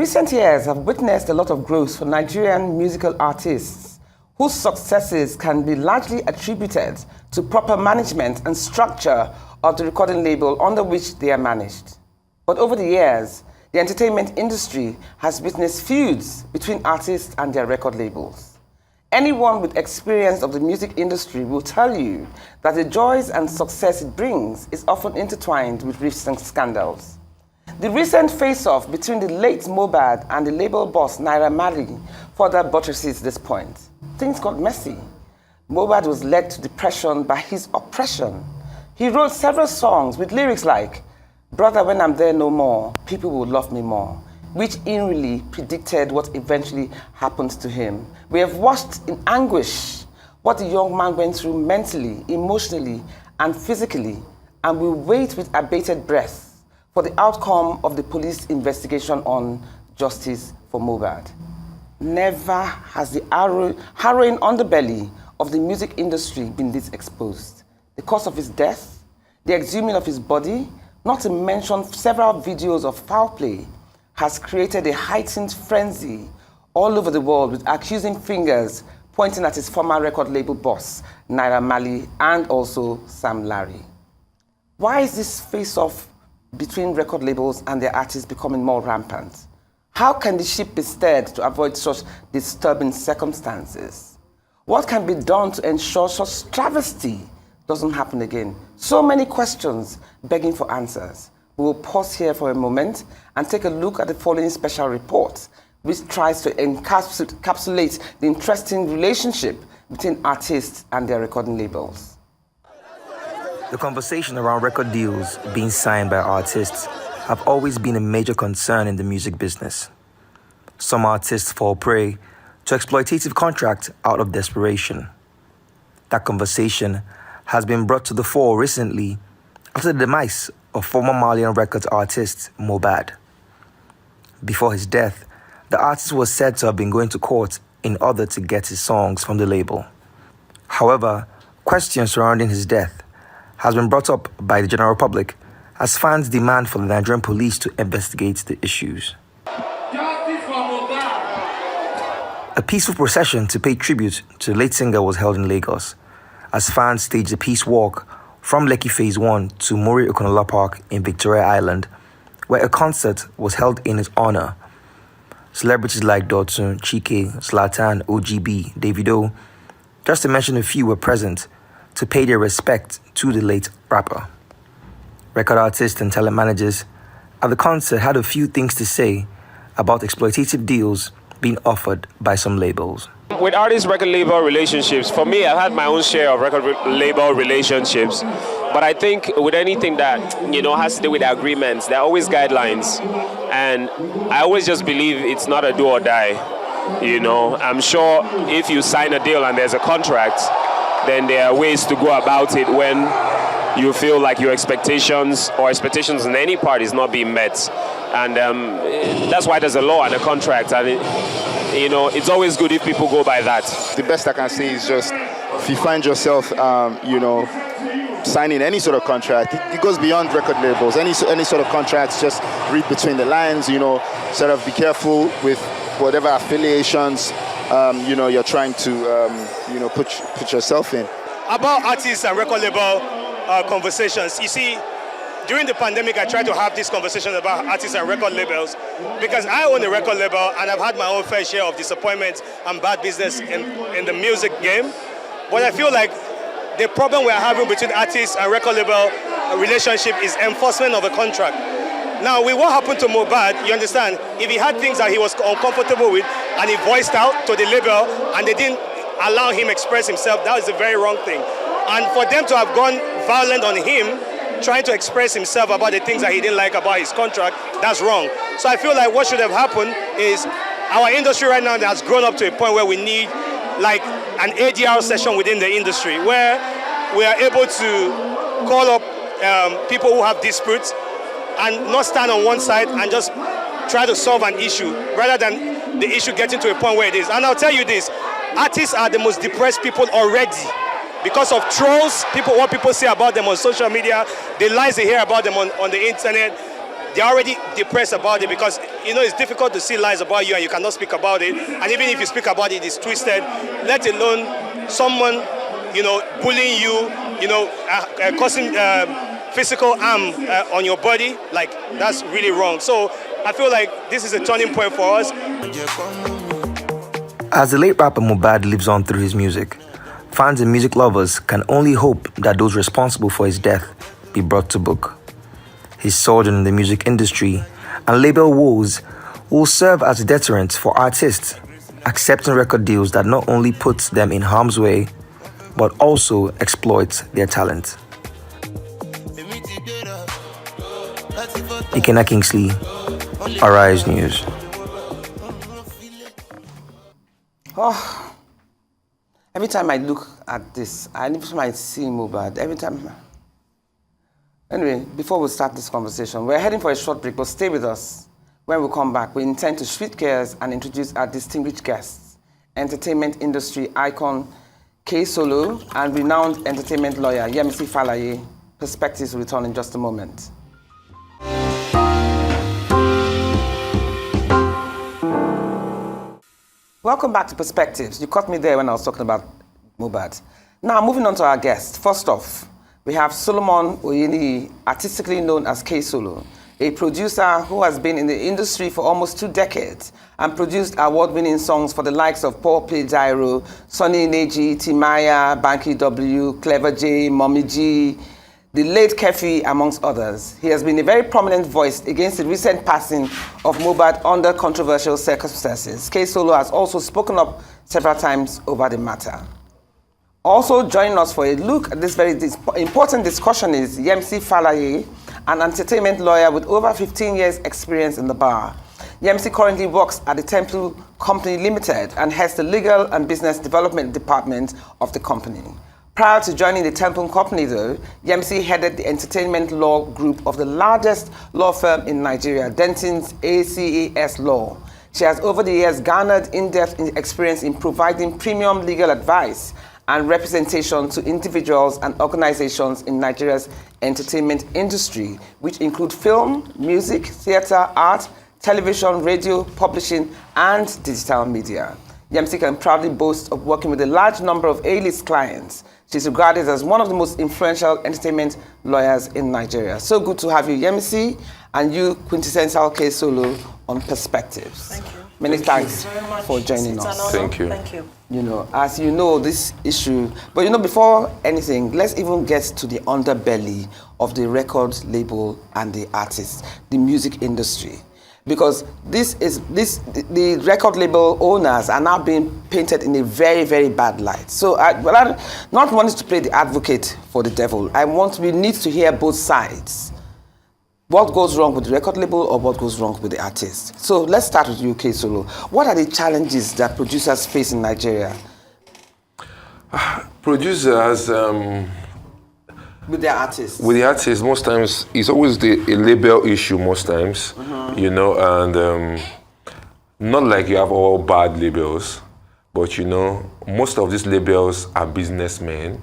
Recent years have witnessed a lot of growth for Nigerian musical artists whose successes can be largely attributed to proper management and structure of the recording label under which they are managed. But over the years, the entertainment industry has witnessed feuds between artists and their record labels. Anyone with experience of the music industry will tell you that the joys and success it brings is often intertwined with rifts and scandals. The recent face-off between the late Mohbad and the label boss Naira Marley further buttresses this point. Things got messy. Mohbad was led to depression by his oppression. He wrote several songs with lyrics like, "Brother, when I'm there no more, people will love me more," which eerily predicted what eventually happened to him. We have watched in anguish what the young man went through mentally, emotionally, and physically, and we wait with abated breath for the outcome of the police investigation on justice for Mohbad. Never has the harrowing underbelly of the music industry been this exposed. The cause of his death, the exhuming of his body, not to mention several videos of foul play, has created a heightened frenzy all over the world with accusing fingers pointing at his former record label boss, Naira Marley, and also Sam Larry. Why is this face-off between record labels and their artists becoming more rampant? How can the ship be steered to avoid such disturbing circumstances? What can be done to ensure such travesty doesn't happen again? So many questions begging for answers. We will pause here for a moment and take a look at the following special report, which tries to encapsulate the interesting relationship between artists and their recording labels. The conversation around record deals being signed by artists have always been a major concern in the music business. Some artists fall prey to exploitative contracts out of desperation. That conversation has been brought to the fore recently after the demise of former Malian Records artist Mohbad. Before his death, the artist was said to have been going to court in order to get his songs from the label. However, questions surrounding his death has been brought up by the general public as fans demand for the Nigerian police to investigate the issues. A peaceful procession to pay tribute to the late singer was held in Lagos as fans staged a peace walk from Lekki Phase 1 to Muri Okonola Park in Victoria Island, where a concert was held in his honor. Celebrities like Dotun, Chike, Zlatan, OGB, Davido, just to mention a few, were present to pay their respect to the late rapper. Record artists and talent managers at the concert had a few things to say about exploitative deals being offered by some labels. With artist record label relationships, for me, I've had my own share of record label relationships. But I think with anything that, has to do with agreements, there are always guidelines. And I always just believe it's not a do or die. I'm sure if you sign a deal and there's a contract, then there are ways to go about it when you feel like your expectations in any part is not being met. And that's why there's a law and a contract. And, it's always good if people go by that. The best I can say is just, if you find yourself, signing any sort of contract, it goes beyond record labels. Any sort of contracts, just read between the lines, sort of be careful with whatever affiliations you're trying to put yourself in. About artists and record label conversations, you see, during the pandemic, I tried to have these conversations about artists and record labels because I own a record label and I've had my own fair share of disappointment and bad business in the music game. But I feel like the problem we're having between artists and record label relationship is enforcement of a contract. Now, with what happened to Mohbad, you understand, if he had things that he was uncomfortable with and he voiced out to the label and they didn't allow him express himself, that is a very wrong thing. And for them to have gone violent on him, trying to express himself about the things that he didn't like about his contract, that's wrong. So I feel like what should have happened is our industry right now has grown up to a point where we need like an ADR session within the industry where we are able to call up people who have disputes and not stand on one side and just try to solve an issue rather than the issue getting to a point where it is. And I'll tell you this, artists are the most depressed people already. Because of trolls, what people say about them on social media, the lies they hear about them on the internet, they're already depressed about it because, it's difficult to see lies about you and you cannot speak about it. And even if you speak about it, it's twisted, let alone someone, bullying you, causing physical harm on your body. Like, that's really wrong. So I feel like this is a turning point for us. As the late rapper Mohbad lives on through his music, fans and music lovers can only hope that those responsible for his death be brought to book. His sojourn in the music industry and label woes will serve as a deterrent for artists accepting record deals that not only put them in harm's way, but also exploit their talent. Ikena Kingsley, Arise News. Oh, every time I look at this, I might see Mohbad. Every time. Anyway, before we start this conversation, we're heading for a short break, but stay with us. When we come back, we intend to switch gears and introduce our distinguished guests, entertainment industry icon K Solo and renowned entertainment lawyer Yemisi Falaye. Perspectives will return in just a moment. Welcome back to Perspectives. You caught me there when I was talking about Mohbad. Now, moving on to our guests. First off, we have Solomon Oyeni, artistically known as K Solo, a producer who has been in the industry for almost 2 decades and produced award-winning songs for the likes of Paul Play Gyro, Sonny Neji, Timaya, Banky W, Clever J, Mommy G, the late Kefi, amongst others. He has been a very prominent voice against the recent passing of Mohbad under controversial circumstances. K Solo has also spoken up several times over the matter. Also joining us for a look at this very important discussion is Yemisi Falaye, an entertainment lawyer with over 15 years experience in the bar. Yemisi currently works at the Temple Company Limited and heads the legal and business development department of the company. Prior to joining the Temple Company though, Yemisi headed the entertainment law group of the largest law firm in Nigeria, Denton's ACAS Law. She has over the years garnered in-depth experience in providing premium legal advice and representation to individuals and organizations in Nigeria's entertainment industry, which include film, music, theater, art, television, radio, publishing, and digital media. Yemisi can proudly boast of working with a large number of A-list clients. She's regarded as one of the most influential entertainment lawyers in Nigeria. So good to have you, Yemisi, and you, quintessential K Solo, on Perspectives. Thank you. Many thanks for joining us. Thank you. Thank you. As you know, this issue, but before anything, let's even get to the underbelly of the record label and the artists, the music industry. Because the record label owners are now being painted in a very, very bad light. So I not wanting to play the advocate for the devil. We need to hear both sides. What goes wrong with the record label or what goes wrong with the artist? So let's start with you, K Solo. What are the challenges that producers face in Nigeria? Producers, with their artists? With the artists, most times, it's always a label issue most times, and not like you have all bad labels, but most of these labels are businessmen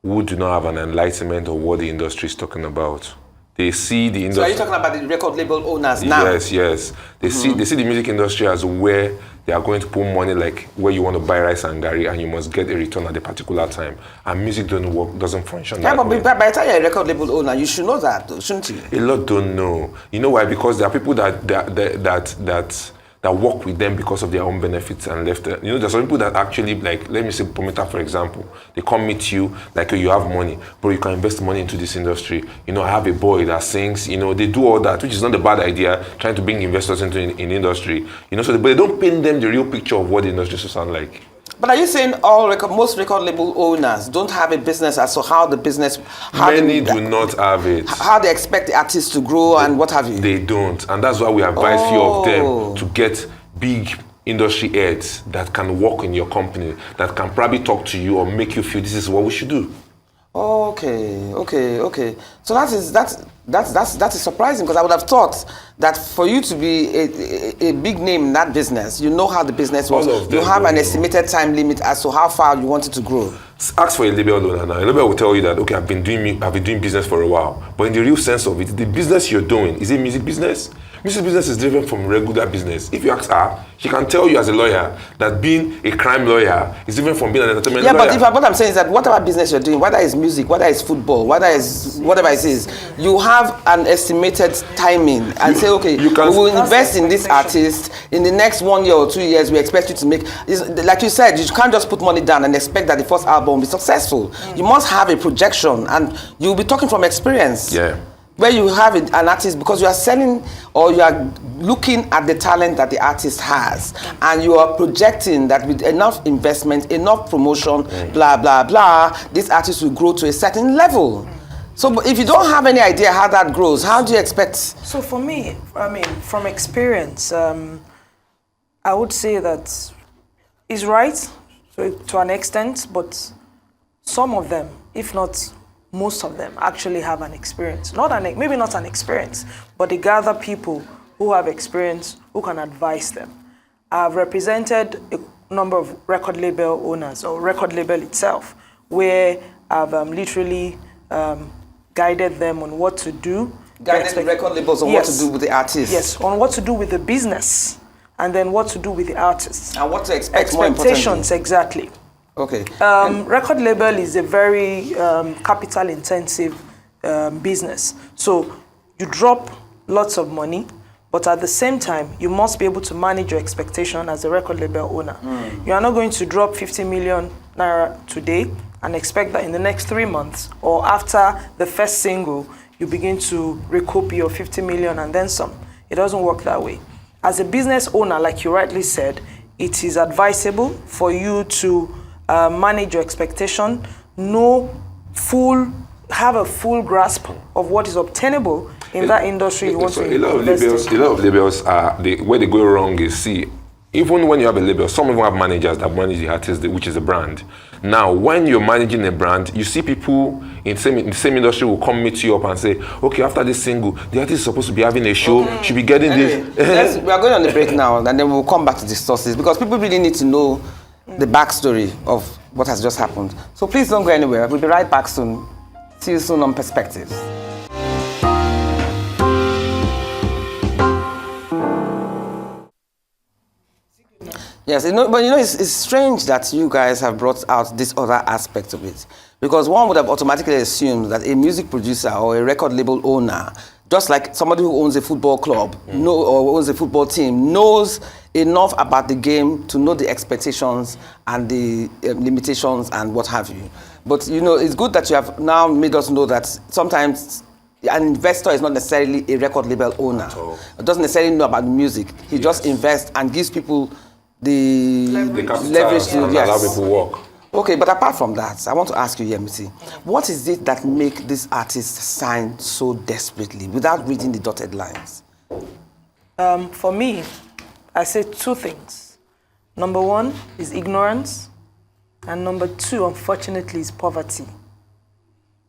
who do not have an enlightenment of what the industry is talking about. They see the industry. So are you talking about the record label owners now? Yes. They see the music industry as where they are going to put money, like where you want to buy rice and gari and you must get a return at a particular time. And music doesn't function that way. But by the time you're a record label owner, you should know that, though, shouldn't you? A lot don't know. You know why? Because there are people that work with them because of their own benefits and left. There's some people that actually, like, let me say, Prometa, for example, they come meet you, like, you have money, bro, you can invest money into this industry. I have a boy that sings, they do all that, which is not a bad idea, trying to bring investors into in industry. But they don't paint them the real picture of what the industry should sound like. But are you saying most record label owners don't have a business as to how the business... Many do not have it. How they expect the artists to grow and what have you? They don't. And that's why we advise few of them to get big industry heads that can work in your company, that can probably talk to you or make you feel this is what we should do. Okay. So That is surprising, because I would have thought that for you to be a big name in that business, you know how the business works. You have an estimated time limit as to how far you want it to grow. Ask for a label owner now. A label will tell you that, okay, I've been doing business for a while. But in the real sense of it, the business you're doing, is it music business? Music business is different from regular business. If you ask her, she can tell you as a lawyer that being a crime lawyer is different from being an entertainment lawyer. Yeah, but what I'm saying is that whatever business you're doing, whether it's music, whether it's football, whether it's whatever it is, you have an estimated timing and say, okay, we will invest in this artist. In the next 1 year or 2 years, we expect you to make, like you said, you can't just put money down and expect that the first album will be successful. You must have a projection, and you'll be talking from experience. Yeah. Where you have an artist, because you are selling or you are looking at the talent that the artist has, and you are projecting that with enough investment, enough promotion, blah, blah, blah, this artist will grow to a certain level. So if you don't have any idea how that grows, how do you expect? So for me, I mean, from experience, I would say that is right to an extent, but some of them, if not most of them, actually have an experience. Maybe not an experience, but they gather people who have experience, who can advise them. I've represented a number of record label owners, or record label itself, where I've literally guided them on what to do. Guided the record labels on what to do with the artists. Yes, on what to do with the business, and then what to do with the artists. And what to expect, expectations, exactly. Okay. Record label is a very capital intensive business. So you drop lots of money, but at the same time, you must be able to manage your expectation as a record label owner. You are not going to drop 50 million naira today and expect that in the next 3 months or after the first single, you begin to recoup your 50 million and then some. It doesn't work that way. As a business owner, like you rightly said, it is advisable for you to manage your expectation, have a full grasp of what is obtainable in that industry you want to invest in. A lot of labels where they go wrong is, see, even when you have a label, some even have managers that manage the artist, which is a brand. Now, when you're managing a brand, you see people in the same industry will come meet you up and say, okay, after this single, the artist is supposed to be having a show, should be getting this. We are going on the break now, and then we'll come back to the sources, because people really need to know the backstory of what has just happened. So please don't go anywhere. We'll be right back soon. See you soon on Perspectives. Yes, but it's strange that you guys have brought out this other aspect of it, because one would have automatically assumed that a music producer or a record label owner, just like somebody who owns a football club or owns a football team, knows enough about the game to know the expectations and the limitations and what have you. But it's good that you have now made us know that sometimes an investor is not necessarily a record label owner. It doesn't necessarily know about the music. He just invests and gives people the leverage to allow people work. Okay, but apart from that, I want to ask you, Yemisi, what is it that make these artists sign so desperately without reading the dotted lines? For me, I say two things. Number one is ignorance, and number two, unfortunately, is poverty.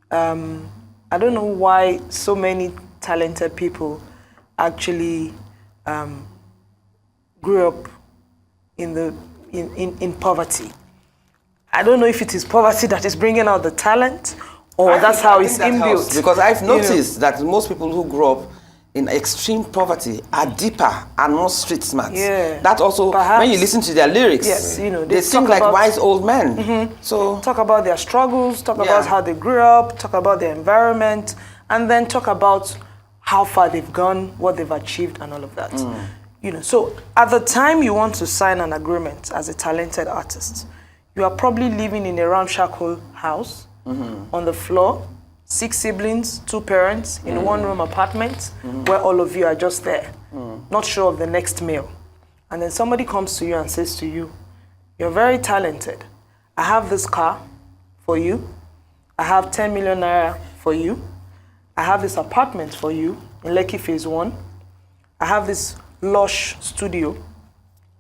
I don't know why so many talented people actually grew up in poverty. I don't know if it is poverty that is bringing out the talent, or that's how it's inbuilt. Because I've noticed that most people who grow up in extreme poverty are deeper and more street smart. Yeah. That also, perhaps, when you listen to their lyrics, yes, they seem like wise old men. So talk about their struggles, talk about how they grew up, talk about their environment, and then talk about how far they've gone, what they've achieved, and all of that. So at the time you want to sign an agreement as a talented artist, you are probably living in a ramshackle house on the floor, 6 siblings, 2 parents in a 1-room apartment where all of you are just there, not sure of the next meal. And then somebody comes to you and says to you, you're very talented. I have this car for you. I have 10 million naira for you. I have this apartment for you in Lekki Phase 1. I have this lush studio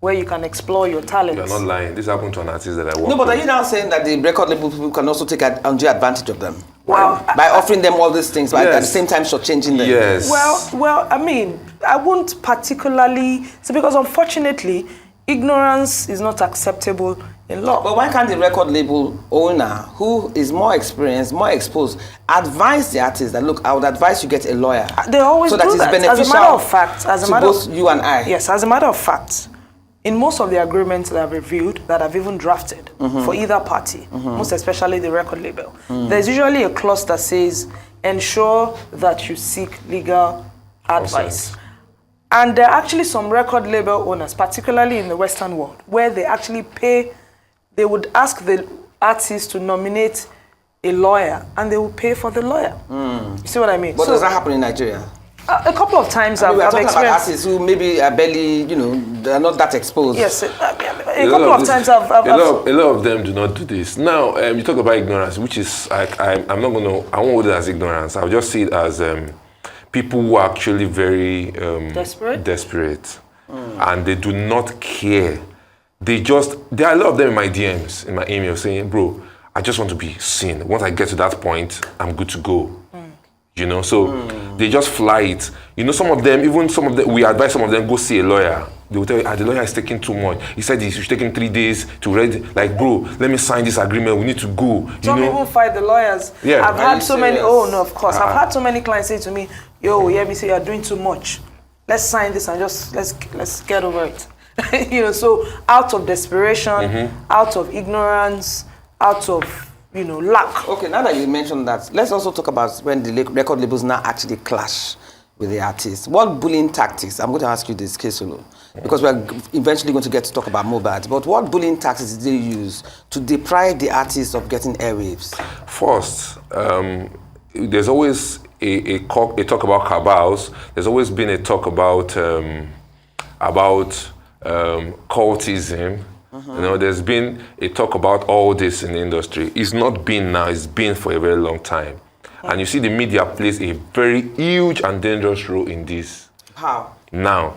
where you can explore your talents. You're not lying. This happened to an artist that I work No, but with. are you now saying that the record label people can also take advantage of them? Well, by offering them all these things, but at the same time shortchanging them. Yes. Well, I mean, I won't particularly say, because unfortunately, ignorance is not acceptable in law. But why can't the record label owner, who is more experienced, more exposed, advise the artist that, look, I would advise you get a lawyer? They always so that do it's that. beneficial As a matter of fact, to both you and I. Yes, as a matter of fact, in most of the agreements that I've reviewed, that I've even drafted for either party, most especially the record label, there's usually a clause that says, ensure that you seek legal advice. And there are actually some record label owners, particularly in the Western world, where they actually they would ask the artist to nominate a lawyer, and they will pay for the lawyer. You see what I mean? But does that happen in Nigeria? A couple of times I've talking experienced. about artists who maybe are barely, they're not that exposed. Yes, a couple of times I've a lot of them do not do this. Now, you talk about ignorance, which is, I won't hold it as ignorance. I'll just see it as people who are actually very desperate. And they do not care. There are a lot of them in my DMs, in my email, saying, bro, I just want to be seen. Once I get to that point, I'm good to go. So they just fly it. Some of them, we advise some of them, go see a lawyer. They will tell you, the lawyer is taking too much. He said it should take him 3 days to read. Like, bro, let me sign this agreement. We need to go. Some people fight the lawyers. Yeah. I've had so many, of course. I've had so many clients say to me, yo, Yemisi, you're doing too much. Let's sign this and just, let's get over it. So out of desperation, out of ignorance, out of lack. Okay, now that you mentioned that, let's also talk about when the record labels now actually clash with the artists. What bullying tactics, I'm going to ask you this, Kesolo, because we're eventually going to get to talk about Mohbad, but what bullying tactics did they use to deprive the artists of getting airwaves? First, there's always a talk about cabals. There's always been a talk about cultism. There's been a talk about all this in the industry. It's not been now, it's been for a very long time. And you see the media plays a very huge and dangerous role in this. How? Now,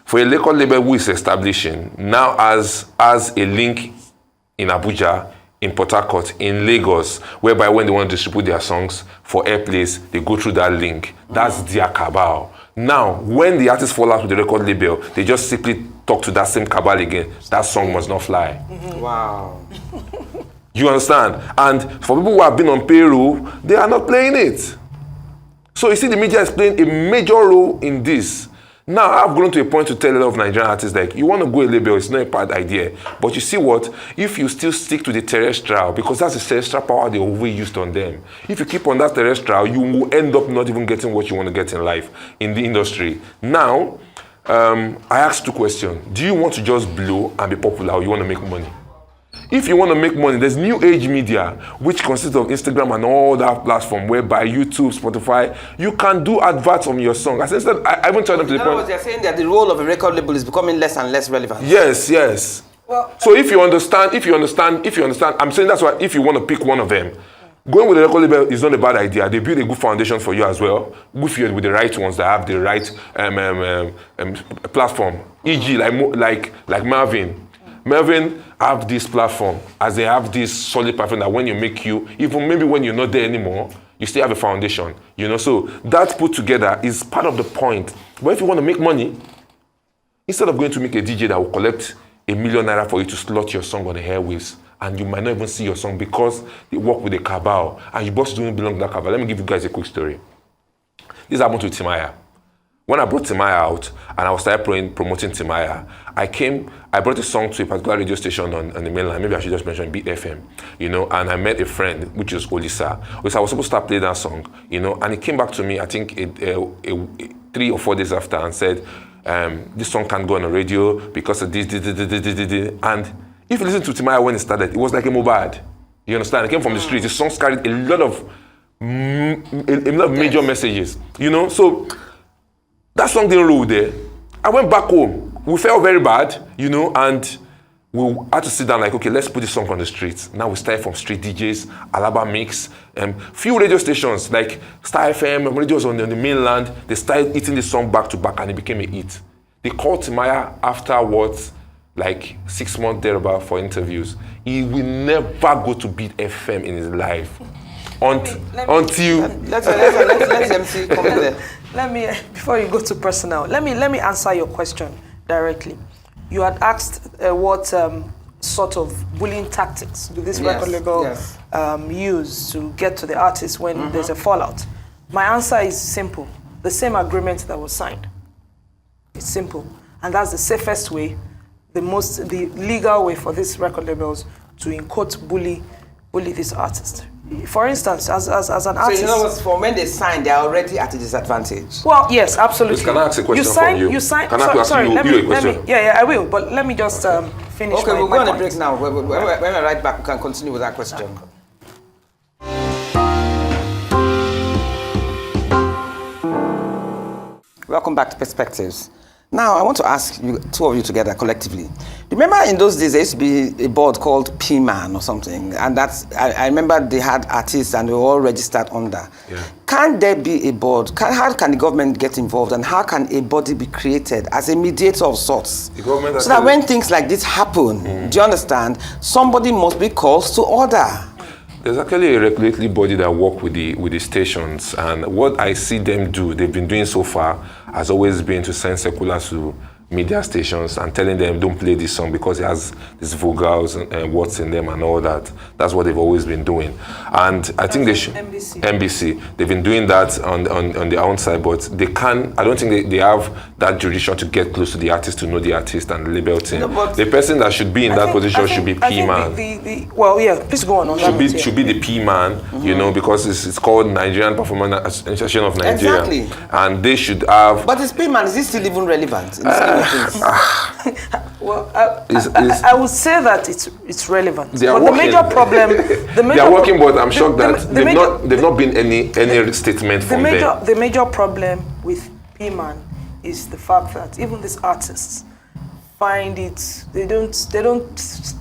for a record label who is establishing, now as a link in Abuja, in Port Harcourt, in Lagos, whereby when they want to distribute their songs for airplays, they go through that link. That's their cabal. Now, when the artists fall out with the record label, they just simply talk to that same cabal again. That song must not fly. Wow. You understand? And for people who have been on payroll, they are not playing it. So you see, the media is playing a major role in this. Now, I've grown to a point to tell a lot of Nigerian artists, like, you want to go a label, it's not a bad idea. But you see what? If you still stick to the terrestrial, because that's the terrestrial power they always used on them. If you keep on that terrestrial, you will end up not even getting what you want to get in life, in the industry. Now, I asked 2 questions. Do you want to just blow and be popular, or you want to make money? If you want to make money, there's new age media, which consists of Instagram and all that platform, whereby YouTube, Spotify, you can do adverts on your song. As I said, I haven't told them to the point. They're saying that the role of a record label is becoming less and less relevant. Yes. Well, so if you understand, I'm saying that's why if you want to pick one of them, going with a record label is not a bad idea. They build a good foundation for you as well. With the right ones that have the right platform. E.g., like Marvin. Marvin have this platform, as they have this solid platform that when you make even maybe when you're not there anymore, you still have a foundation, So that put together is part of the point. But if you want to make money, instead of going to make a DJ that will collect $1 million for you to slot your song on the airwaves, and you might not even see your song because they work with a cabal, and your boss don't belong to that cabal. Let me give you guys a quick story. This happened to Timaya. When I brought Timaya out, and I started promoting Timaya, I brought a song to a particular radio station on the mainland. Maybe I should just mention Beat FM, and I met a friend, which is Olisa. Olisa was supposed to start playing that song, and he came back to me, I think, 3 or 4 days after, and said, this song can't go on the radio because of this. And if you listen to Timaya when it started, it was like a Mohbad. You understand? It came from the street. The songs carried a lot of major messages, So that song didn't roll there. I went back home. We felt very bad, and we had to sit down like, okay, let's put this song on the streets. Now we started from street DJs, Alaba Mix, few radio stations like Star FM, radios on the mainland. They started eating this song back to back, and it became a hit. They called Timaya afterwards, like 6 months thereabout for interviews. He will never go to Beat FM in his life. Until Let Yemisi come in there. Let me, before you go to personal, let me answer your question directly. You had asked what sort of bullying tactics do this record label use to get to the artist when there's a fallout. My answer is simple. The same agreement that was signed. It's simple. And that's the safest way, the legal way for these record labels to, in quote, bully this artist. For instance, as an artist... So, in other words, from when they sign, they're already at a disadvantage. Well, yes, absolutely. Can I ask a question from you? Can I ask you a question? Yeah, I will, but let me just finish Okay, we'll my go on a point. break now. When we're right back, we can continue with that question. Welcome back to Perspectives. Now, I want to ask you, two of you together collectively. Remember in those days, there used to be a board called P-Man or something, and I remember they had artists and they were all registered under. Yeah. Can there be a board? How can the government get involved, and how can a body be created as a mediator of sorts? So that when things like this happen, do you understand, somebody must be called to order. There's actually a regulatory body that work with the stations, and what I see them do, they've been doing so far, has always been to send circulars to media stations and telling them don't play this song because it has these vocals and words in them and all that. That's what they've always been doing. And I think they should... NBC. They've been doing that on their own side, but they can... I don't think they have that jurisdiction to get close to the artist, to know the artist and the label team. No, the person that should be in that position should be P-Man. Well, yeah, please go on. Should be the P-Man, you know, because it's called Nigerian Performance Association of Nigeria. Exactly. And they should have... But this P-Man, is it still even relevant? Well, I would say that it's relevant. They are but working. The major problem... They are working, but I'm shocked that they've not been any statement from them. The major problem with P-Man is the fact that even these artists find it, they don't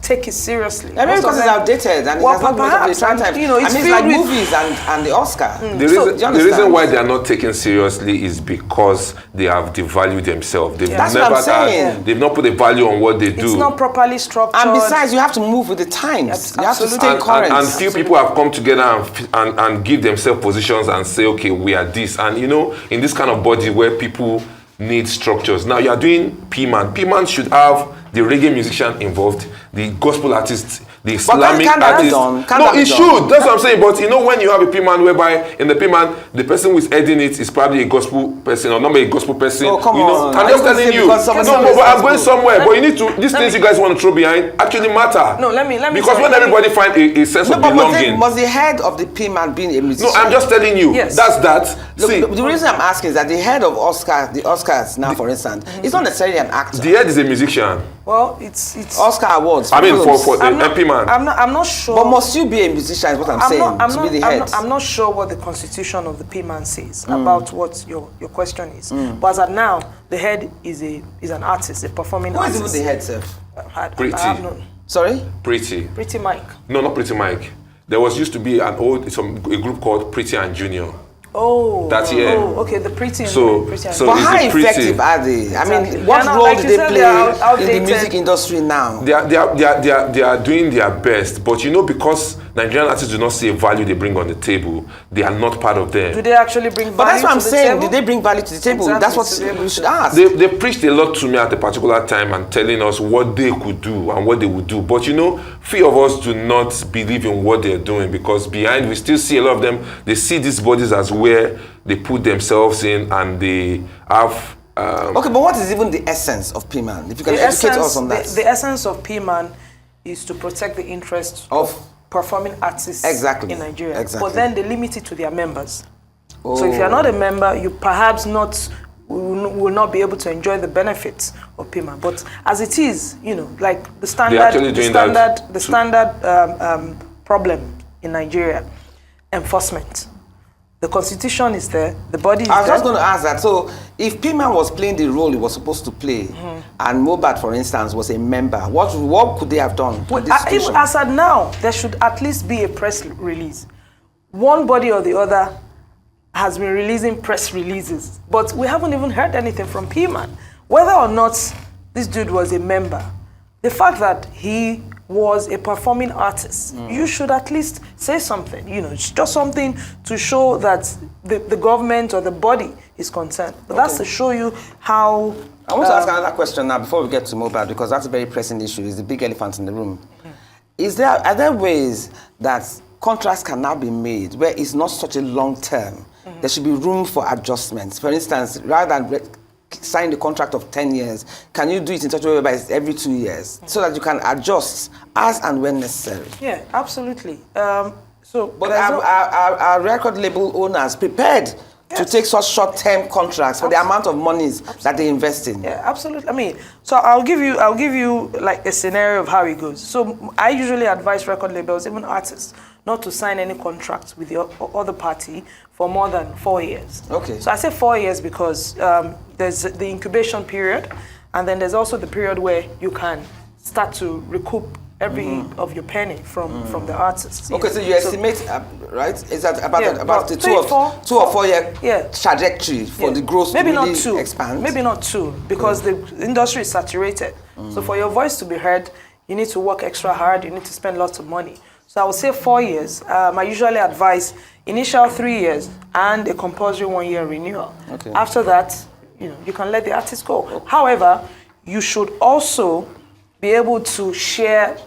take it seriously. I mean, because it's outdated and well, it has not been perhaps, time. You know, it's like movies and the Oscar. The reason why they are not taken seriously is because they have devalued themselves. They've That's what I'm saying. They've not put a value on what they do. It's not properly structured. And besides, you have to move with the times. You have to stay current. And few people have come together and give themselves positions and say, okay, we are this. And you know, in this kind of body where people need structures. Now you are doing P-Man. P-Man should have the reggae musician involved, the gospel artist, the Islamic artist. No, it should. That's what I'm saying. But you know, when you have a P-Man whereby in the P-Man, the person who is heading it is probably a gospel person or not a gospel person. Oh, come on. I'm just telling you. No, but I'm going somewhere. But you need to, these things you guys want to throw behind actually matter. No, let me. Because when everybody find a sense of belonging. Must the head of the P-Man being a musician? No, I'm just telling you. Yes. That's that. See, the reason I'm asking is that the head of the Oscars now, for instance, is not necessarily an actor. The head is a musician. Well, it's Oscar awards. I mean, for the MP man. I'm not sure. But must you be a musician? Is what I'm saying. To be the head. I'm not sure what the constitution of the P-Man says about what your question is. But as of now, the head is an artist, a performing artist. Who is even the head, sir? Pretty. Sorry? Pretty Mike. No, not Pretty Mike. There used to be a group called Pretty and Junior. Oh, that year. Oh, okay, the Pretty and Pretty. But how effective are they? I mean, what role do they play in the music industry now? They are doing their best, but you know, because Nigerian artists do not see a value they bring on the table, they are not part of them. Do they actually bring value to the table? But that's what I'm saying. Did they bring value to the table? Exactly. That's what we should ask. They preached a lot to me at a particular time and telling us what they could do and what they would do. But you know, few of us do not believe in what they're doing because behind we still see a lot of them. They see these bodies as where they put themselves in and they have... okay, but what is even the essence of P-Man? If you can educate us on that. The essence of P-Man is to protect the interests of performing artists in Nigeria. But then they limit it to their members. Oh. So if you're not a member, you perhaps will not be able to enjoy the benefits of P-Man. But as it is, you know, like the standard problem in Nigeria, enforcement. The constitution is there, the body is there. I was just going to ask that. So, if P-Man was playing the role he was supposed to play, and Mobat, for instance, was a member, what could they have done? As at now, there should at least be a press release. One body or the other has been releasing press releases, but we haven't even heard anything from P-Man. Whether or not this dude was a member, the fact that he was a performing artist, you should at least say something. It's just something to show that the government or the body is concerned. But that's to show you how. I want to ask another question now before we get to Mohbad, because that's a very pressing issue. It's the big elephant in the room. Are there ways that contracts can now be made where it's not such a long term? There should be room for adjustments. For instance, rather than sign the contract of 10 years, can you do it in such a way whereby it's every 2 years so that you can adjust as and when necessary? Yeah, absolutely. But are record label owners prepared to take such short-term contracts for the amount of monies that they invest in? Yeah, absolutely. So I'll give you like a scenario of how it goes. So I usually advise record labels, even artists, not to sign any contract with the other party for more than 4 years. Okay. So I say 4 years because there's the incubation period, and then there's also the period where you can start to recoup every of your penny from the artists. Okay, so you estimate, right? Is that about the two or 4 year trajectory for the growth maybe to really not two. expand? Maybe not two, because the industry is saturated. So for your voice to be heard, you need to work extra hard. You need to spend lots of money. So I would say 4 years. I usually advise initial 3 years and a compulsory 1 year renewal. Okay. After that, you can let the artist go. However, you should also be able to share.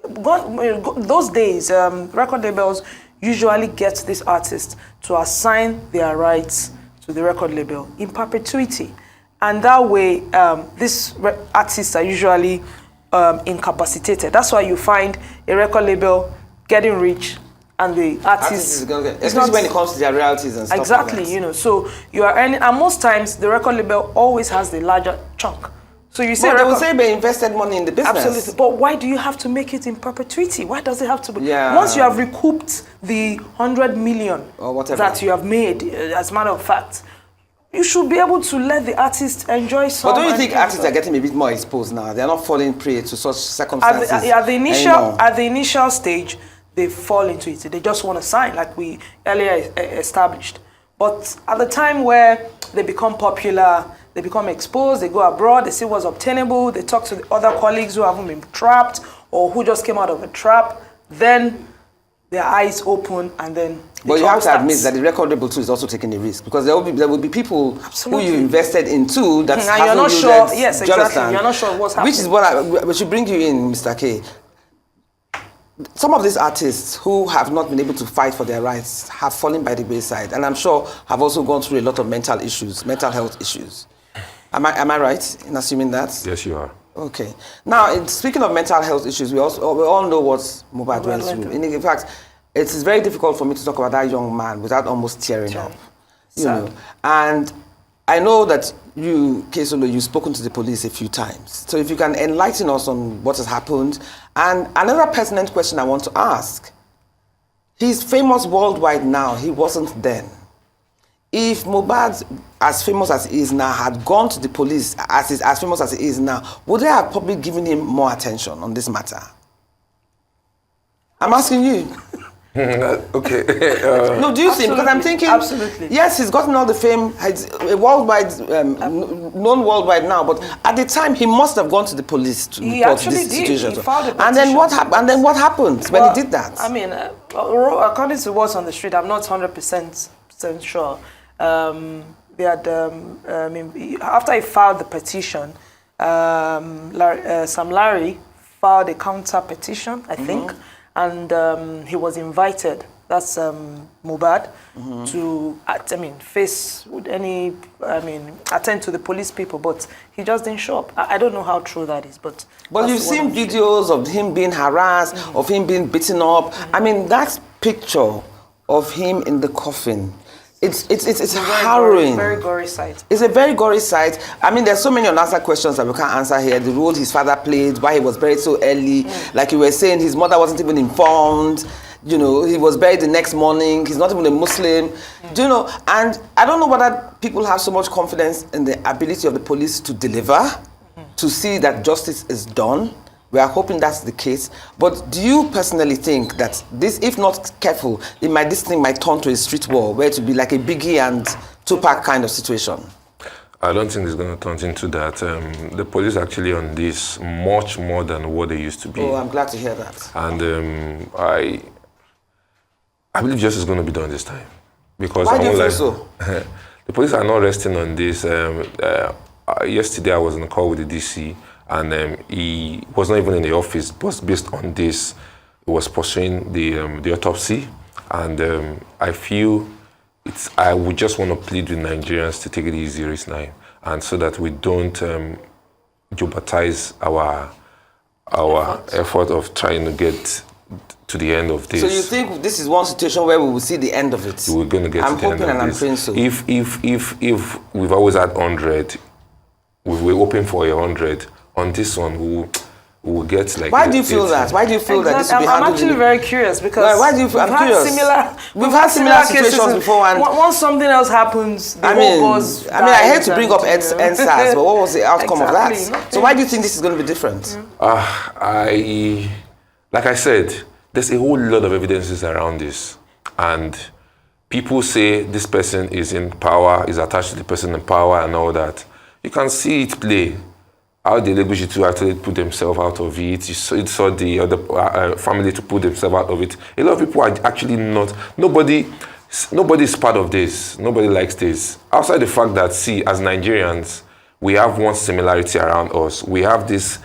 Those days, record labels usually get these artists to assign their rights to the record label in perpetuity. And that way, these artists are usually incapacitated. That's why you find a record label getting rich and the artist is going to get, especially when it comes to their royalties and stuff. Exactly, like that. So you are earning, and most times the record label always has the larger chunk. So you say, they will say they invested money in the business. Absolutely, but why do you have to make it in perpetuity? Why does it have to be? Yeah. Once you have recouped the 100 million or whatever that you have made, as a matter of fact, you should be able to let the artist enjoy some. But don't you think artists are getting a bit more exposed now? They're not falling prey to such circumstances at the initial stage, they fall into it. They just want to sign, like we earlier established. But at the time where they become popular, they become exposed, they go abroad, they see what's obtainable, they talk to the other colleagues who haven't been trapped or who just came out of a trap, then their eyes open and then... But you have to admit that the record label too is also taking a risk, because there will be people who you invested in too that and you're not sure. Yes, exactly. You're not sure what's happening. Which is what we should bring you in, Mr. K. Some of these artists who have not been able to fight for their rights have fallen by the wayside, and I'm sure have also gone through a lot of mental health issues. Am I right in assuming that? Yes, you are. Okay. Now, speaking of mental health issues, we all know what Mohbad went through. In fact, it is very difficult for me to talk about that young man without almost tearing up. You know, and I know that you, Kesolo, you've spoken to the police a few times. So if you can enlighten us on what has happened. And another pertinent question I want to ask. He's famous worldwide now. He wasn't then. If Mohbad, as famous as he is now, had gone to the police as famous as he is now, would they have probably given him more attention on this matter? I'm asking you. Okay. No, do you think? Because I'm thinking, absolutely. Yes, he's gotten all the fame, he's worldwide, known worldwide now. But at the time, he must have gone to the police to report this situation. He filed a petition. And then what happened? And then what happened when he did that? I mean, according to what's on the street, I'm not 100% sure. They had, after he filed the petition, Sam Larry filed a counter petition, I think. And he was invited, that's Mohbad, to, attend to the police people, but he just didn't show up. I don't know how true that is, but... But you've seen videos of him being harassed, of him being beaten up. I mean, that picture of him in the coffin, it's harrowing. Very gory sight. It's a very gory sight. I mean, there's so many unanswered questions that we can't answer here. The role his father played, why he was buried so early. Like you were saying, his mother wasn't even informed. You know, he was buried the next morning. He's not even a Muslim. Do you know? And I don't know whether people have so much confidence in the ability of the police to deliver, to see that justice is done. We are hoping that's the case. But do you personally think that this, if not careful, this thing might turn to a street war, where it would be like a Biggie and Tupac kind of situation? I don't think it's going to turn into that. The police are actually on this much more than what they used to be. Oh, I'm glad to hear that. And I believe justice is going to be done this time. Because Why do you think so? The police are not resting on this. Yesterday I was on a call with the DC, and he was not even in the office. But based on this, he was pursuing the autopsy, and I feel I would just want to plead with Nigerians to take it easy this time, and so that we don't jeopardize our effort of trying to get to the end of this. So you think this is one situation where we will see the end of it? We're going to get to the end of this. I'm hoping and I'm praying so. If we've always had 100, we're hoping for 100. On this one, we will get like. Why do you feel that? Why do you feel that this will be handled? I'm actually very curious because why do you feel? I'm curious. We've had similar situations before, and once something else happens, the whole buzz. I hate to bring up NSAS, but what was the outcome of that? Nothing. So why do you think this is going to be different? Like I said, there's a whole lot of evidences around this, and people say this person is in power, is attached to the person in power, and all that. You can see it play. How the Legushi to actually put themselves out of it. You saw the other family to put themselves out of it. A lot of people are actually not. Nobody is part of this. Nobody likes this. Outside the fact that, see, as Nigerians, we have one similarity around us. We have this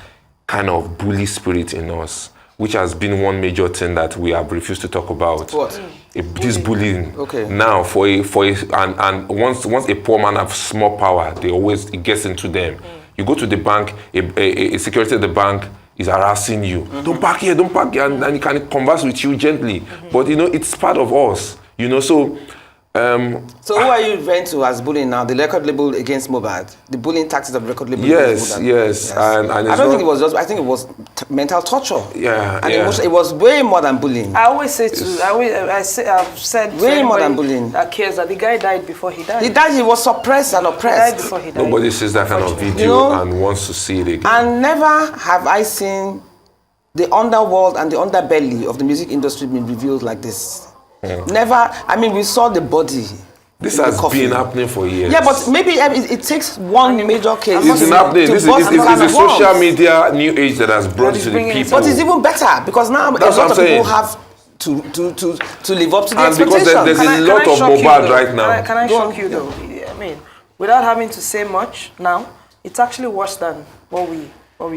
kind of bully spirit in us, which has been one major thing that we have refused to talk about. What? This bullying. Okay. Now, and once a poor man has small power, it gets into them. You go to the bank, a security at the bank is harassing you. Don't park here, and he can converse with you gently. But it's part of us. So who are you referring to as bullying now? The record label against Mohbad? The bullying tactics of the record label yes, against Mohbad? Yes. And I don't think it was just, I think it was mental torture. Yeah. And it was way more than bullying. I always say I've said way more than bullying. That cares that the guy died before he died. He died, he was suppressed and oppressed. He died before he died. Nobody sees that kind of video and wants to see it again. And never have I seen the underworld and the underbelly of the music industry being revealed like this. Never. We saw the body. This has been happening for years. Yeah, but maybe it takes one major case. It's been happening. This is the social media new age that has brought it to the people. But it's even better because now a lot of people have to live up to the expectations. And because there's a lot of Mohbad right now. Can I shock you though? Without having to say much now, it's actually worse than what we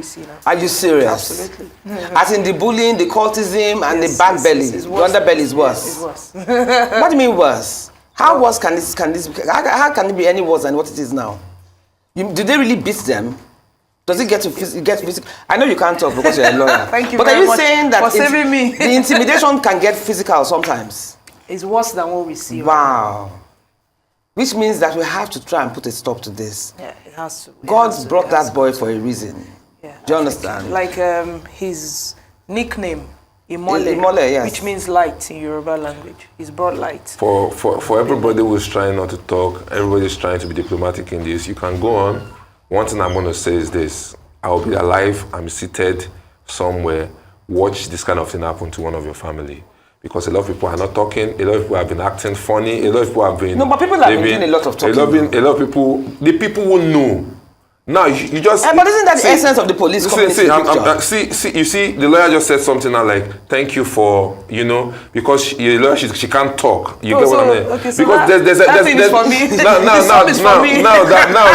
see now. Are you serious? Absolutely. As in the bullying, the cultism, and the back belly. The underbelly is worse. It's worse. What do you mean worse? How worse can this how can it be any worse than what it is now? Do they really beat them? Does it get physical? I know you can't talk because you're a lawyer. Thank you but very are you much saying that for saving me. The intimidation can get physical sometimes? It's worse than what we see. Wow. Which means that we have to try and put a stop to this. Yeah, it has to. God brought that boy for a reason. Yeah, do you understand? Like his nickname, Imole, yes. Which means light in Yoruba language. He's brought light. For everybody who's trying not to talk, everybody's trying to be diplomatic in this. You can go on. One thing I'm going to say is this. I'll be alive, I'm seated somewhere, watch this kind of thing happen to one of your family. Because a lot of people are not talking, a lot of people have been acting funny, a lot of people have been... No, but people have been doing a lot of talking. A lot of people, the people will know. Now, you just... but isn't that the essence of the police coming into the picture? You see, the lawyer just said something now like, thank you for, because the lawyer, she can't talk. You get what I mean? Okay, so because that thing is for me. Now,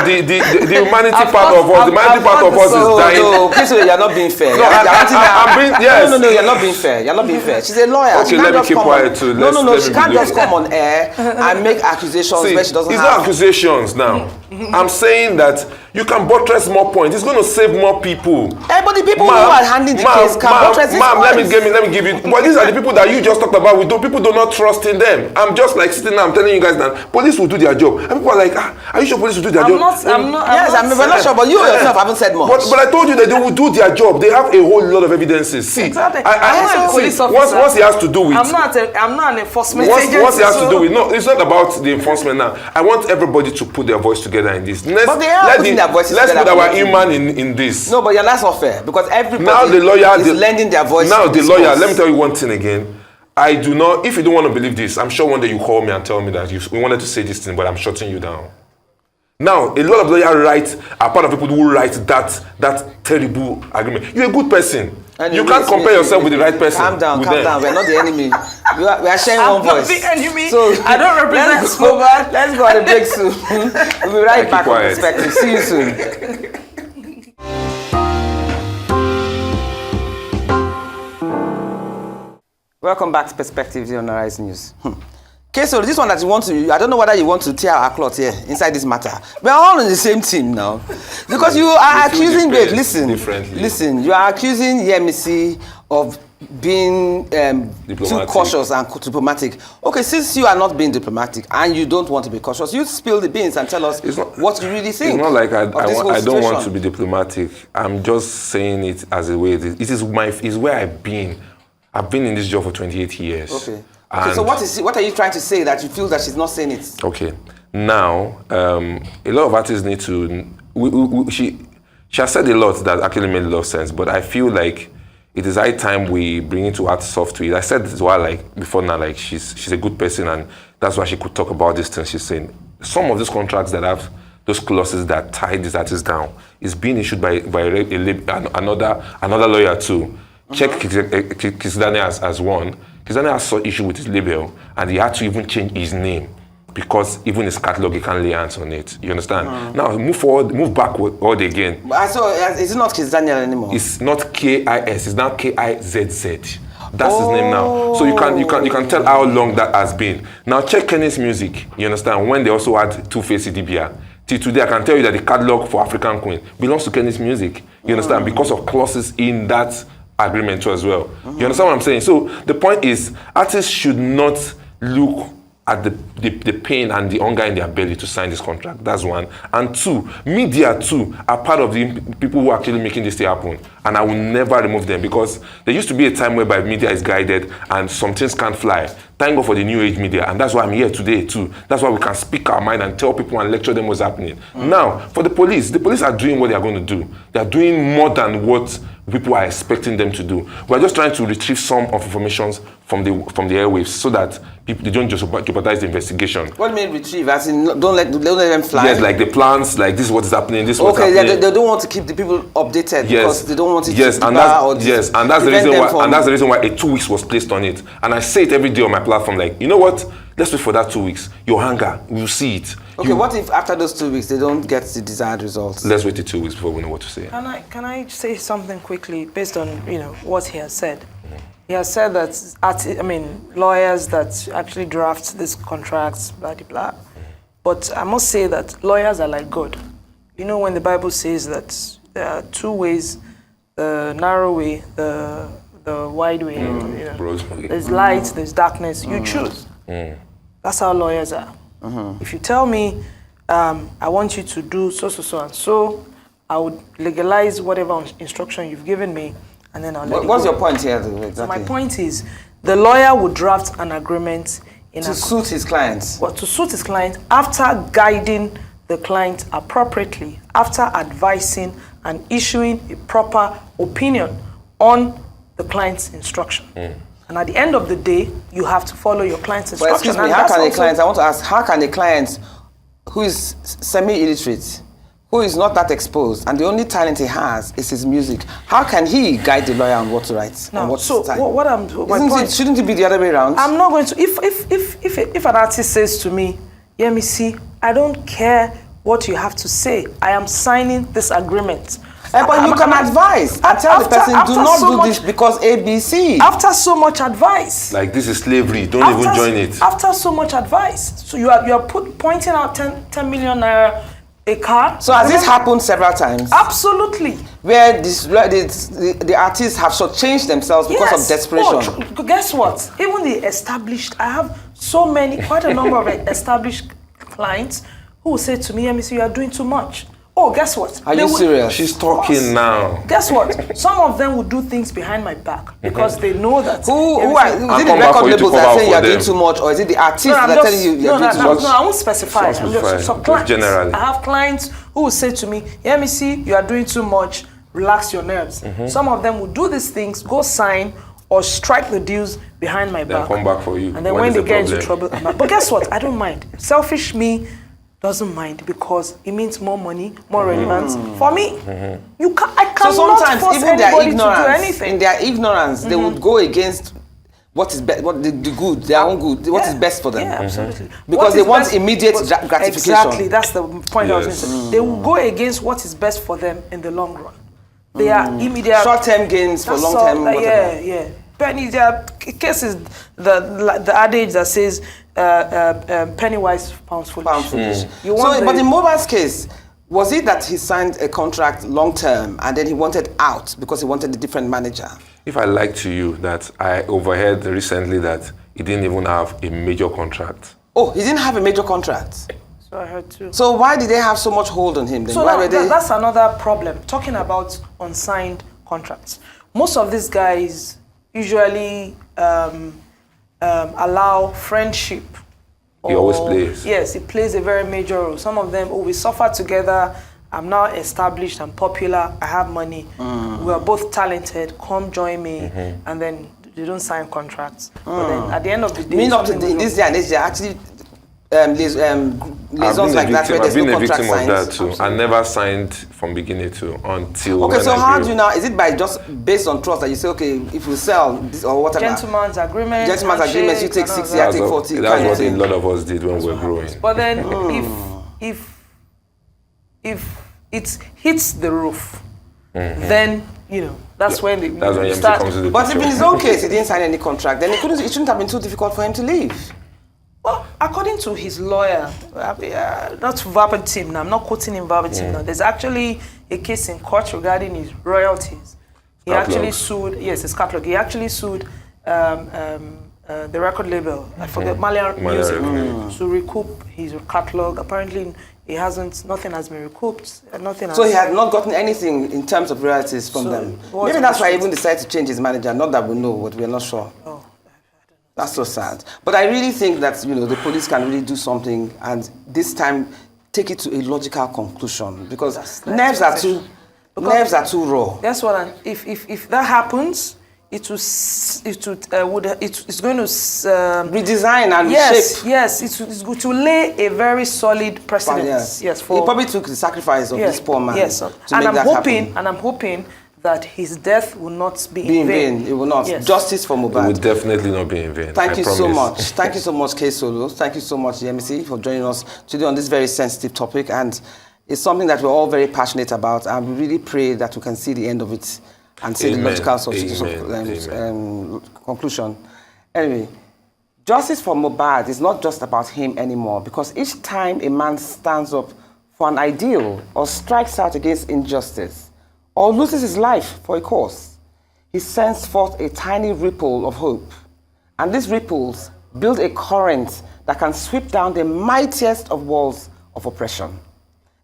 the humanity part of us is dying. No, please, you're not being fair. No, I'm being, yes. No, you're not being fair. You're not being fair. She's a lawyer. Okay, let me keep quiet too. No, she can't just come on air and make accusations where she doesn't have. It's not accusations now. I'm saying that you can buttress more points. It's going to save more people. But the people who are handling the case can buttress these points. Let me give you. But these are the people that you just talked about. People do not trust in them. I'm just like sitting there. I'm telling you guys that police will do their job. And people are like, are you sure police will do their job? I'm not sure, but you yourself haven't said much. But I told you that they will do their job. They have a whole lot of evidences. See, exactly. I'm not a police officer. What he has to do with? I'm not an enforcement agency. What he has to do with? No, it's not about the enforcement now. I want everybody to put their voice together in this. But they are putting their voices together. Let's put our human in this. No, but that's not fair because everybody now the lawyer is lending their voice. Now the lawyer, let me tell you one thing again. I do not, if you don't want to believe this, I'm sure one day you call me and tell me that we wanted to say this thing, but I'm shutting you down. Now, a lot of lawyers are part of people who write that terrible agreement. You're a good person. And you can't compare yourself with the right person. Calm down. We're not the enemy. We are sharing one voice. I'm not the enemy. So I don't represent Slovan. Let's go on a break soon. We'll be right back on Perspective. See you soon. Welcome back to Perspective on Arise News. Okay, so this one that you want to, I don't know whether you want to tear our cloth here inside this matter. We're all on the same team now. Because you are accusing, wait, listen, you are accusing Yemisi of being too cautious and diplomatic. Okay, since you are not being diplomatic and you don't want to be cautious, you spill the beans and tell us what you really think. It's not like I don't want to be diplomatic. I'm just saying it as a way it is. It's where I've been. I've been in this job for 28 years. Okay. So what are you trying to say that you feel that she's not saying it? Okay. Now, a lot of artists need to... she has said a lot that actually made a lot of sense, but I feel like it is high time we bring into art software. I said this while, before now, she's a good person, and that's why she could talk about these things she's saying. Some of these contracts that have those clauses that tie these artists down is being issued by another lawyer too. Check Kiss Daniel as one. Kiss Daniel has sought issue with his label, and he had to even change his name because even his catalog, he can't lay hands on it. You understand? Now move forward, move backward again. So is it not Kiss Daniel anymore? It's not KIS. It's now KIZZ. That's his name now. So you can tell how long that has been. Now check Kenny's music. You understand? When they also had Two-Face Idibia. Till today, I can tell you that the catalog for African Queen belongs to Kenny's music. You understand? Because of clauses in that agreement too as well. You understand what I'm saying? So the point is, artists should not look at the pain and the hunger in their belly to sign this contract. That's one. And two, media too are part of the people who are actually making this thing happen. And I will never remove them, because there used to be a time whereby media is guided and some things can't fly. Thank God for the new age media, and that's why I'm here today too. That's why we can speak our mind and tell people and lecture them what's happening. Now, for the police are doing what they are going to do. They are doing more than what people are expecting them to do. We're just trying to retrieve some of information from the airwaves so that people, they don't just jeopardize the investigation. What do you mean retrieve? As in, don't let them fly? Yes, like the plans, like this is what is happening, this is what's happening. Okay, they don't want to keep the people updated because they don't want it to and that's the reason why a 2 weeks was placed on it. And I say it every day on my platform, like, you know what? Let's wait for that 2 weeks. Your hunger, we'll see it. Okay, what if after those 2 weeks they don't get the desired results? Let's wait till 2 weeks before we know what to say. Can I say something quickly based on what he has said? He has said that lawyers that actually draft these contracts, blah blah blah. But I must say that lawyers are like God. You know, when the Bible says that there are two ways: the narrow way, the wide way. There's light, there's darkness. You choose. That's how lawyers are. If you tell me, I want you to do so and so, I would legalize whatever instruction you've given me, and then I'll let it go. What's your point here? Exactly? So my point is, the lawyer would draft an agreement to suit his clients. Well, to suit his client after guiding the client appropriately, after advising and issuing a proper opinion on the client's instruction. And at the end of the day, you have to follow your client's instruction. But excuse me, I want to ask, how can a client who is semi-illiterate, who is not that exposed, and the only talent he has is his music, how can he guide the lawyer on what to write? No, on what so to type? Shouldn't it be the other way around? I'm not going to. If an artist says to me, Yemisi, I don't care what you have to say, I am signing this agreement. But you can advise and tell the person, do not do this because ABC. After so much advice. Like, this is slavery, don't even join it. After so much advice. So you are pointing out 10 million naira a car. So has this happened several times? Absolutely. Where the artists have changed themselves because of desperation. Guess what? Even the established, I have quite a number of established clients who will say to me, Yemisi, you are doing too much. Oh, guess what? Are you serious? She's talking now. Guess what? Some of them would do things behind my back because they know that. Is it the record labels that are saying you're doing too much, or is it the artists that are telling you you're doing too much? No, I won't specify. Some clients. Generally. I have clients who will say to me, Yemisi, you are doing too much, relax your nerves. Some of them will do these things, go sign, or strike the deals behind my back. Then come back for you. And then when they get into trouble, but guess what? I don't mind. Selfish me, doesn't mind because it means more money, more relevance. For me, I So cannot sometimes force even their anybody to do ignorance, anything. in their ignorance, they would go against what is what the good, their own good, what is best for them. Yeah, absolutely. Because What they is want best- immediate gratification. Exactly, that's the point I was going to Yes. say. They will go against what is best for them in the long run. They are immediate. Short-term gains for That's long-term all, whatever. yeah. Penny, there are cases, the adage that says penny wise, pounds foolish. Pound foolish. You want But the- in Mobile's case, was it that he signed a contract long-term and then he wanted out because he wanted a different manager? If I lied to you that I overheard recently that he didn't even have a major contract. Oh, he didn't have a major contract. So I heard too. So why did they have so much hold on him then? So Why now, were they... that's another problem. Talking about unsigned contracts. Most of these guys usually allow friendship. He always plays. Yes, it plays a very major role. Some of them, we suffer together. I'm now established, I'm popular, I have money. We are both talented, come join me. And then they don't sign contracts. But then at the end of the day, I mean, up to something in goes this day and age, they're actually liaisons like that where I've there's been no a contract victim of signed. that too. I never signed from beginning to until. Okay, when so I how grew. do you now, is it by just based on trust that you say, okay, if we sell this or whatever, Gentleman's agreement. Gentleman's agreement, you take handshake, 60, I and all take that. 40. That's kind of what a thing. lot of us did when we were growing. But then if it hits the roof, then that's when the That's when Yemisi start. comes to the But if picture. in his own case he didn't sign any contract, then it shouldn't have been too difficult for him to leave. Well, according to his lawyer, not verbatim now, I'm not quoting him verbatim now, there's actually a case in court regarding his royalties. He actually sued, yes, his catalog. He actually sued the record label, I forget, Malian Music, to recoup his catalog. Apparently, nothing has been recouped. Nothing. So he had not gotten anything in terms of royalties from So them. what Maybe was that's the why he truth? even decided to change his manager. Not that we know, but we're not sure. Oh. That's so sad. But I really think that the police can really do something, and this time take it to a logical conclusion, because nerves are too raw. That's what. If that happens, it's going to Redesign and reshape. Yes, it's going to lay a very solid precedent. Yes. Yes, He for probably took the sacrifice of this poor man. Yes, to and make I'm that hoping, happen. that his death will not be Be in vain. It will not. Yes. Justice for It would Mohbad. definitely not be in vain. Thank I you so promise. much. Thank you so much, K Solo. Thank you so much, Yemisi, for joining us today on this very sensitive topic. And it's something that we're all very passionate about. And we really pray that we can see the end of it and see the Amen. logical conclusion. Anyway, justice for Mohbad is not just about him anymore, because each time a man stands up for an ideal or strikes out against injustice or loses his life for a cause, he sends forth a tiny ripple of hope. And these ripples build a current that can sweep down the mightiest of walls of oppression.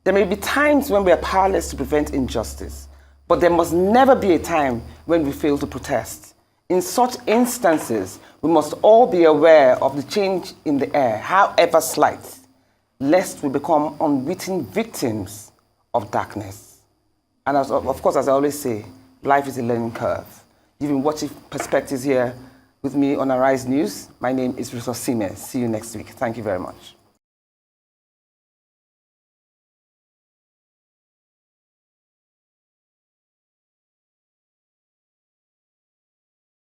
There may be times when we are powerless to prevent injustice, but there must never be a time when we fail to protest. In such instances, we must all be aware of the change in the air, however slight, lest we become unwitting victims of darkness. And of course, as I always say, life is a learning curve. You've been watching Perspectives here with me on Arise News. My name is Ruth Osime. See you next week. Thank you very much.